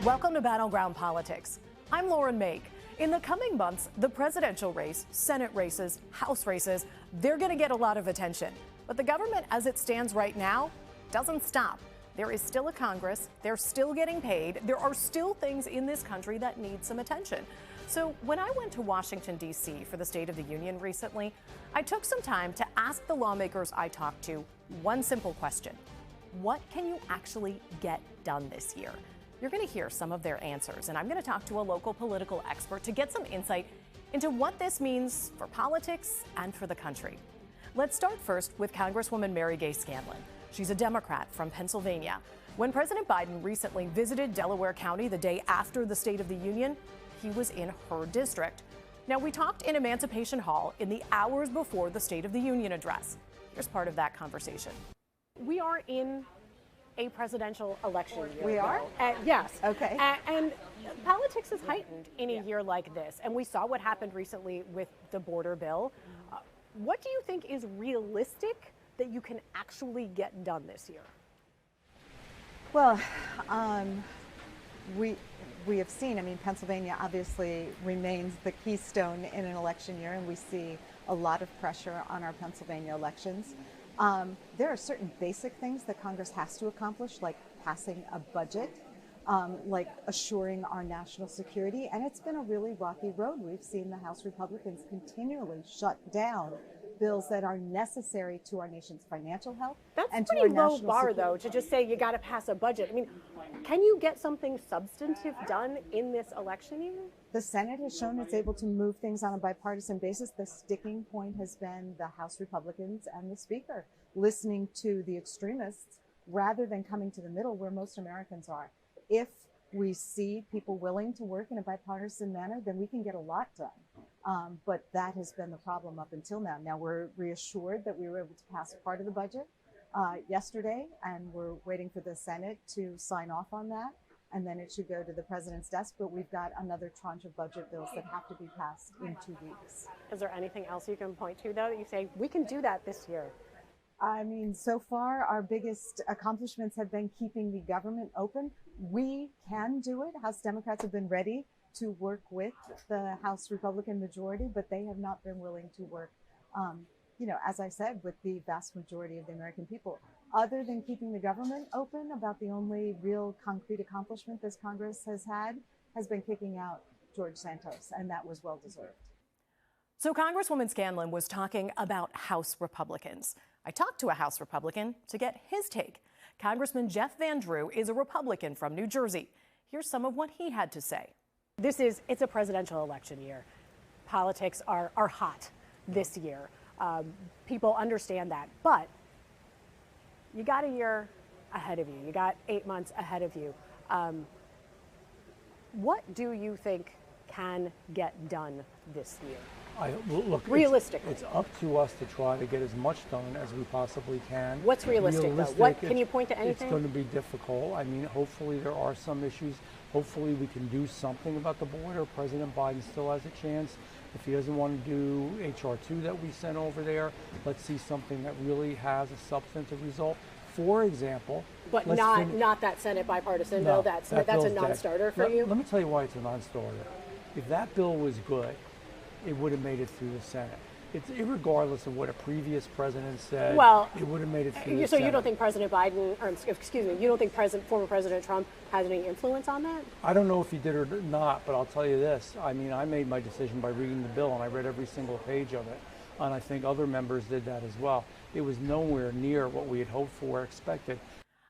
Welcome to Battleground Politics. I'm Mayk. In the coming months, the presidential race, Senate races, House races, they're going to get a lot of attention. But the government as it stands right now doesn't stop. There is still a Congress. They're still getting paid. There are still things in this country that need some attention. So when I went to Washington, D.C. for the State of the Union recently, I took some time to ask the lawmakers I talked to one simple question. What can you actually get done this year? You're going to hear some of their answers, and I'm going to talk to a local political expert to get some insight into what this means for politics and for the country. Let's start first with Congresswoman Gay Scanlon. She's a Democrat from Pennsylvania. When President Biden recently visited Delaware County the day after the State of the Union, he was in her district. Now, we talked in Emancipation Hall in the hours before the State of the Union address. Here's part of that conversation. We are in a presidential election year. We are? Yes. Okay. And politics is heightened in a year like this. And we saw what happened recently with the border bill. What do you think is realistic that you can actually get done this year? Well, we have seen, Pennsylvania obviously remains the keystone in an election year, and we see a lot of pressure on our Pennsylvania elections. There are certain basic things that Congress has to accomplish, like passing a budget, like assuring our national security, and it's been a really rocky road. We've seen the House Republicans continually shut down bills that are necessary to our nation's financial health. That's a pretty low bar, though, to just say you got to pass a budget. Can you get something substantive done in this election year? The Senate has shown it's able to move things on a bipartisan basis. The sticking point has been the House Republicans and the Speaker listening to the extremists rather than coming to the middle where most Americans are. If we see people willing to work in a bipartisan manner, then we can get a lot done. But that has been the problem up until now. Now we're reassured that we were able to pass part of the budget yesterday, and we're waiting for the Senate to sign off on that. And then it should go to the president's desk, but we've got another tranche of budget bills that have to be passed in 2 weeks. Is there anything else you can point to, though, that you say, we can do that this year? So far, our biggest accomplishments have been keeping the government open. We can do it. House Democrats have been ready to work with the House Republican majority, but they have not been willing to work, as I said, with the vast majority of the American people. Other than keeping the government open, about the only real concrete accomplishment this Congress has had has been kicking out George Santos, and that was well-deserved. So Congresswoman Scanlon was talking about House Republicans. I talked to a House Republican to get his take. Congressman Jeff Van Drew is a Republican from New Jersey. Here's some of what he had to say. It's a presidential election year. Politics are hot this year. People understand that, but you got a year ahead of you. You got 8 months ahead of you. What do you think can get done this year? Look, realistically, it's up to us to try to get as much done as we possibly can. What's realistic, though? What can you point to anything? It's going to be difficult. Hopefully there are some issues. Hopefully we can do something about the border. President Biden still has a chance. If he doesn't want to do H.R. 2 that we sent over there, let's see something that really has a substantive result. For example, but not that Senate bipartisan bill. That's a non-starter for you. Let me tell you why it's a non-starter. If that bill was good, it would have made it through the Senate. It's irregardless of what a previous president said. Well, it would have made it through the So Senate. you don't think President Biden, you don't think former President Trump has any influence on that? I don't know if he did or not, but I'll tell you this. I made my decision by reading the bill, and I read every single page of it. And I think other members did that as well. It was nowhere near what we had hoped for or expected.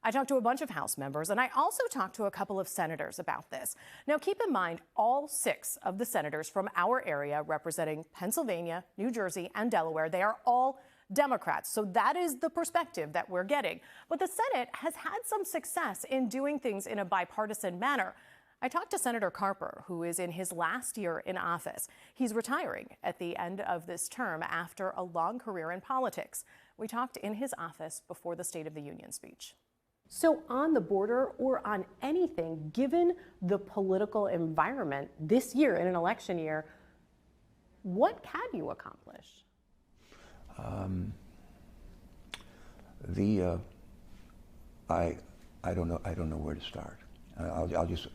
I talked to a bunch of House members, and I also talked to a couple of senators about this. Now, keep in mind, all 6 of the senators from our area representing Pennsylvania, New Jersey, and Delaware, they are all Democrats. So that is the perspective that we're getting. But the Senate has had some success in doing things in a bipartisan manner. I talked to Senator Carper, who is in his last year in office. He's retiring at the end of this term after a long career in politics. We talked in his office before the State of the Union speech. So on the border or on anything, given the political environment this year in an election year, what can you accomplish? I don't know where to start. I'll just,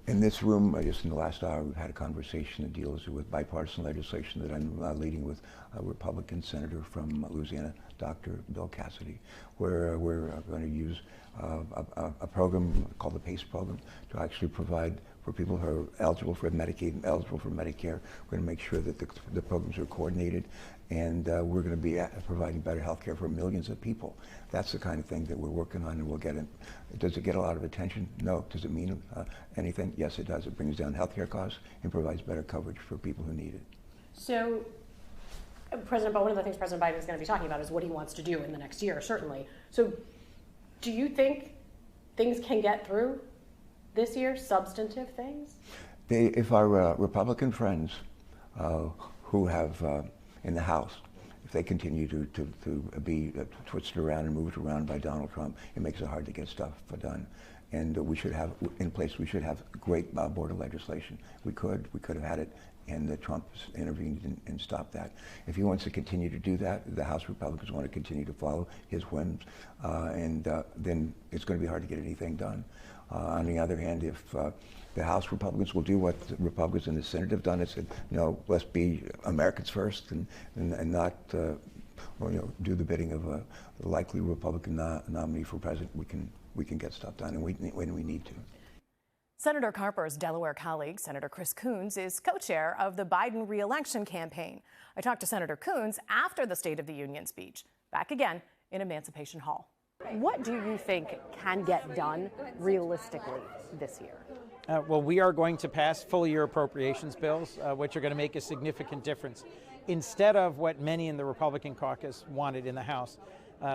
in this room, just in the last hour, we've had a conversation that deals with bipartisan legislation that I'm leading with a Republican senator from Louisiana, Dr. Bill Cassidy, where we're going to use a program called the PACE program to actually provide for people who are eligible for Medicaid and eligible for Medicare. We're going to make sure that the programs are coordinated, and we're going to be providing better health care for millions of people. That's the kind of thing that we're working on, and we'll get it. Does it get a lot of attention? No. Does it mean anything? Yes, it does. It brings down health care costs and provides better coverage for people who need it. So, one of the things President Biden is going to be talking about is what he wants to do in the next year, certainly. So, do you think things can get through this year, substantive things? If our Republican friends who have in the House, if they continue to be twisted around and moved around by Donald Trump, it makes it hard to get stuff done. And we should have in place. We should have great border legislation. We could have had it, and Trump intervened and stopped that. If he wants to continue to do that, the House Republicans want to continue to follow his whims, and then it's going to be hard to get anything done. On the other hand, if the House Republicans will do what the Republicans in the Senate have done, and said, let's be Americans first and not do the bidding of a likely Republican nominee for president, we can get stuff done, and when we need to. Senator Carper's Delaware colleague, Senator Chris Coons, is co-chair of the Biden re-election campaign. I talked to Senator Coons after the State of the Union speech, back again in Emancipation Hall. What do you think can get done realistically this year? Well, we are going to pass full-year appropriations bills, which are going to make a significant difference. Instead of what many in the Republican caucus wanted in the House,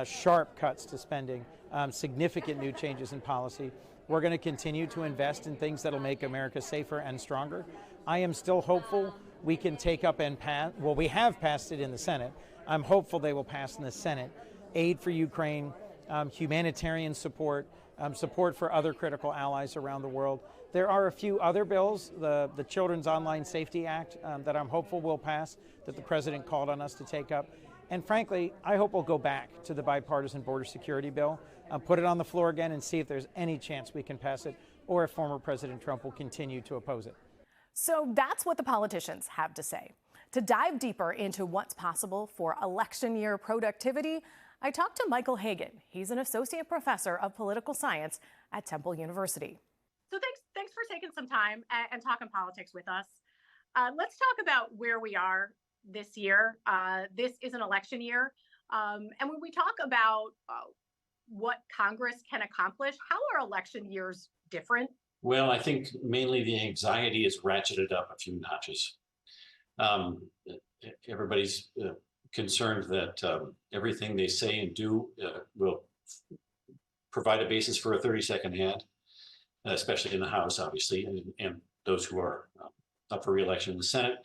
sharp cuts to spending, significant new changes in policy, we're going to continue to invest in things that will make America safer and stronger. I am still hopeful we can take up and pass, well, we have passed it in the Senate. I'm hopeful they will pass in the Senate. Aid for Ukraine, humanitarian support, support for other critical allies around the world. There are a few other bills, the Children's Online Safety Act, that I'm hopeful will pass, that the president called on us to take up. And frankly, I hope we'll go back to the bipartisan border security bill, put it on the floor again and see if there's any chance we can pass it, or if former President Trump will continue to oppose it. So that's what the politicians have to say. To dive deeper into what's possible for election year productivity, I talked to Michael Hagen. He's an associate professor of political science at Temple University. So thanks for taking some time and talking politics with us. Let's talk about where we are this year. This is an election year. And when we talk about what Congress can accomplish, how are election years different? Well, I think mainly the anxiety is ratcheted up a few notches. Everybody's concerned that everything they say and do will provide a basis for a 30-second ad, especially in the House, obviously, and those who are up for re-election in the Senate.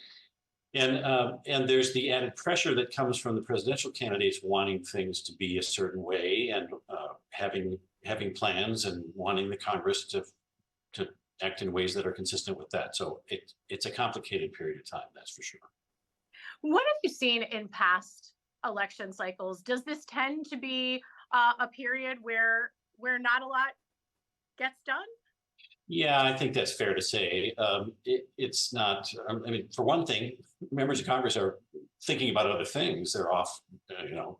And there's the added pressure that comes from the presidential candidates wanting things to be a certain way and having plans and wanting the Congress to act in ways that are consistent with that. So it's a complicated period of time, that's for sure. What have you seen in past election cycles? Does this tend to be a period where not a lot gets done? Yeah, I think that's fair to say. It's not, I mean, for one thing, members of Congress are thinking about other things. They're off,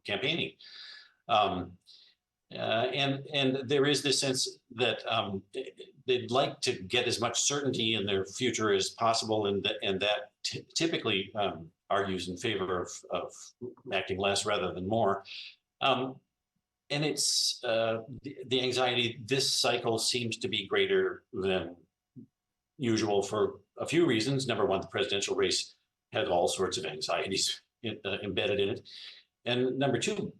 campaigning. And there is this sense that they'd like to get as much certainty in their future as possible, and that typically argues in favor of acting less rather than more. And it's the anxiety this cycle seems to be greater than usual for a few reasons. Number one, the presidential race has all sorts of anxieties embedded in it. And number two,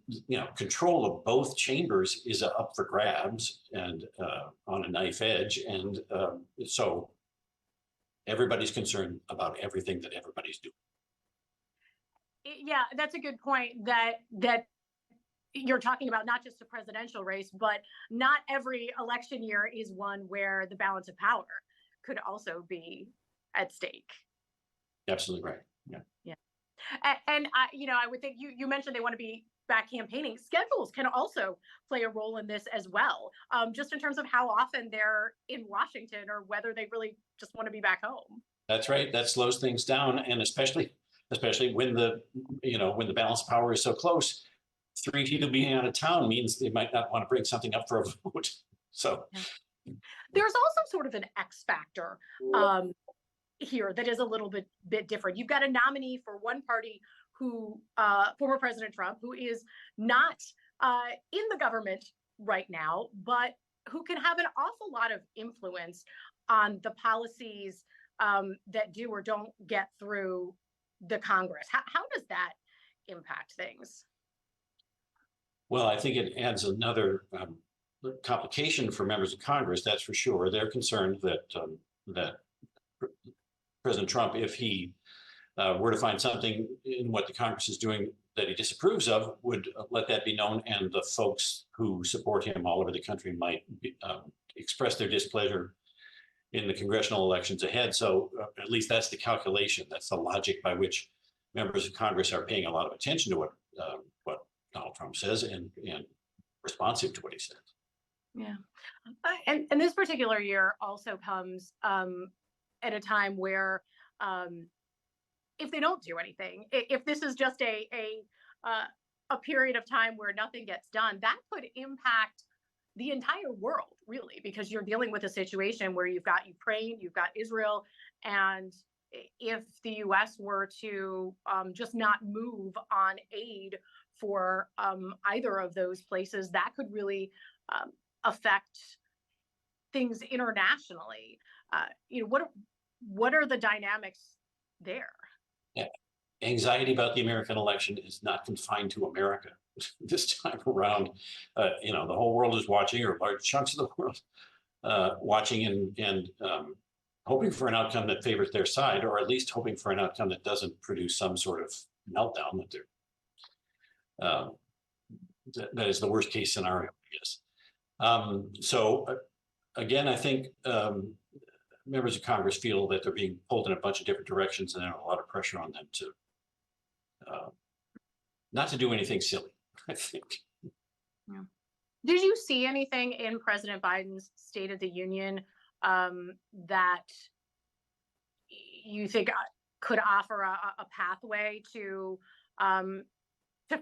control of both chambers is up for grabs and on a knife edge. And so everybody's concerned about everything that everybody's doing. Yeah, that's a good point, that you're talking about not just a presidential race, but not every election year is one where the balance of power could also be at stake. Absolutely right. Yeah. Yeah. And I would think you mentioned they want to be back campaigning. Schedules can also play a role in this as well, just in terms of how often they're in Washington or whether they really just want to be back home. That's right. That slows things down, and especially when the when the balance of power is so close, 3 people being out of town means they might not want to bring something up for a vote. So there's also sort of an X factor here that is a little bit different. You've got a nominee for one party who, former President Trump, who is not in the government right now, but who can have an awful lot of influence on the policies that do or don't get through the Congress. How does that impact things? Well, I think it adds another complication for members of Congress. That's for sure. They're concerned that President Trump, if he were to find something in what the Congress is doing that he disapproves of, would let that be known, and the folks who support him all over the country might express their displeasure in the congressional elections ahead. So at least that's the calculation. That's the logic by which members of Congress are paying a lot of attention to what Donald Trump says and responsive to what he says. Yeah, and this particular year also comes at a time where if they don't do anything, if this is just a period of time where nothing gets done, that could impact the entire world, really, because you're dealing with a situation where you've got Ukraine, you've got Israel, and if the U.S. were to just not move on aid for either of those places, that could really affect things internationally. What are the dynamics there? Yeah. Anxiety about the American election is not confined to America this time around. The whole world is watching, or large chunks of the world watching, and hoping for an outcome that favors their side, or at least hoping for an outcome that doesn't produce some sort of meltdown. That is the worst case scenario, I guess. Again, I think members of Congress feel that they're being pulled in a bunch of different directions, and there's a lot of pressure on them to not to do anything silly, I think. Yeah. Did you see anything in President Biden's State of the Union that you think could offer a pathway to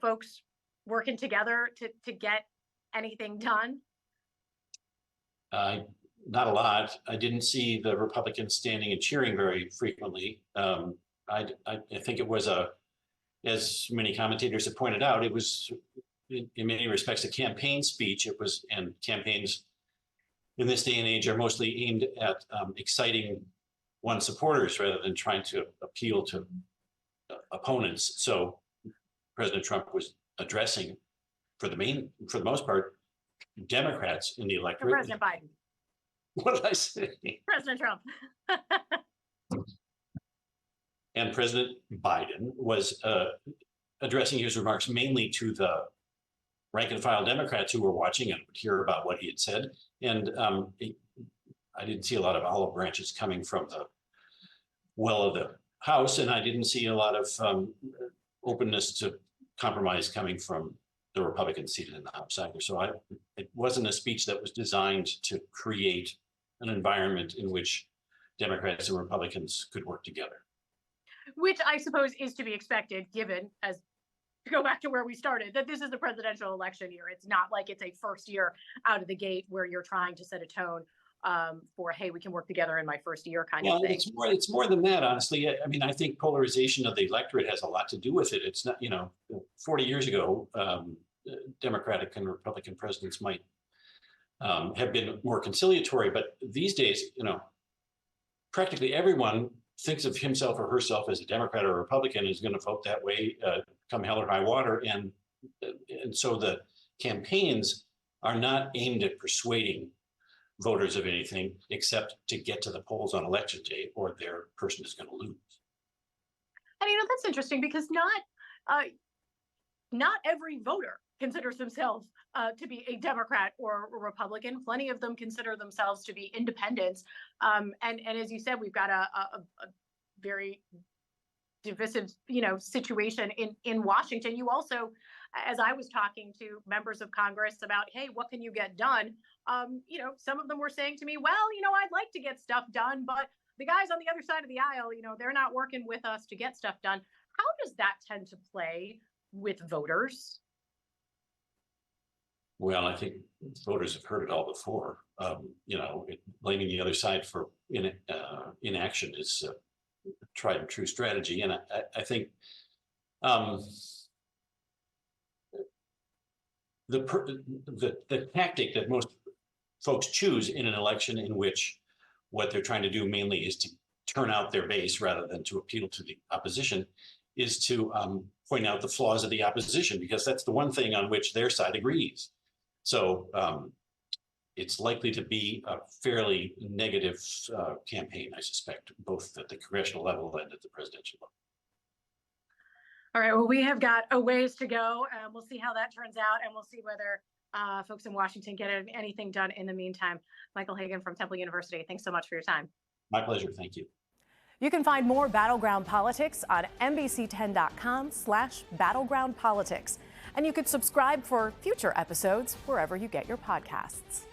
folks working together to get anything done? Not a lot. I didn't see the Republicans standing and cheering very frequently. I think it was as many commentators have pointed out, it was in many respects a campaign speech. It was, and campaigns in this day and age are mostly aimed at exciting one's supporters rather than trying to appeal to opponents. So President Trump was addressing, for the most part, Democrats in the electorate. President Biden. What did I say? President Trump. And President Biden was addressing his remarks mainly to the rank and file Democrats who were watching and would hear about what he had said. And I didn't see a lot of olive branches coming from the well of the House, and I didn't see a lot of openness to compromise coming from the Republicans seated in the House either. So it wasn't a speech that was designed to create an environment in which Democrats and Republicans could work together. Which I suppose is to be expected, given, as to go back to where we started, that this is the presidential election year. It's not like it's a first year out of the gate where you're trying to set a tone for, hey, we can work together in my first year kind of thing. It's more than that, honestly. I mean, I think polarization of the electorate has a lot to do with it. It's not, 40 years ago, Democratic and Republican presidents might have been more conciliatory, but these days, practically everyone thinks of himself or herself as a Democrat or a Republican and is going to vote that way, come hell or high water. And so the campaigns are not aimed at persuading voters of anything except to get to the polls on election day, or their person is going to lose. And that's interesting, because not every voter considers themselves to be a Democrat or a Republican. Plenty of them consider themselves to be independents. And as you said, we've got a very divisive, situation in Washington. You also as I was talking to members of Congress about, hey, what can you get done? Some of them were saying to me, well, I'd like to get stuff done, but the guys on the other side of the aisle, they're not working with us to get stuff done. How does that tend to play with voters? Well, I think voters have heard it all before. Blaming the other side for inaction is a tried and true strategy. And I think the tactic that most folks choose in an election in which what they're trying to do mainly is to turn out their base rather than to appeal to the opposition is to point out the flaws of the opposition, because that's the one thing on which their side agrees. So it's likely to be a fairly negative campaign, I suspect, both at the congressional level and at the presidential level. All right, well, we have got a ways to go. We'll see how that turns out, and we'll see whether folks in Washington get anything done in the meantime. Michael Hagen from Temple University, thanks so much for your time. My pleasure, thank you. You can find more Battleground Politics on NBC10.com/Battleground Politics. And you could subscribe for future episodes wherever you get your podcasts.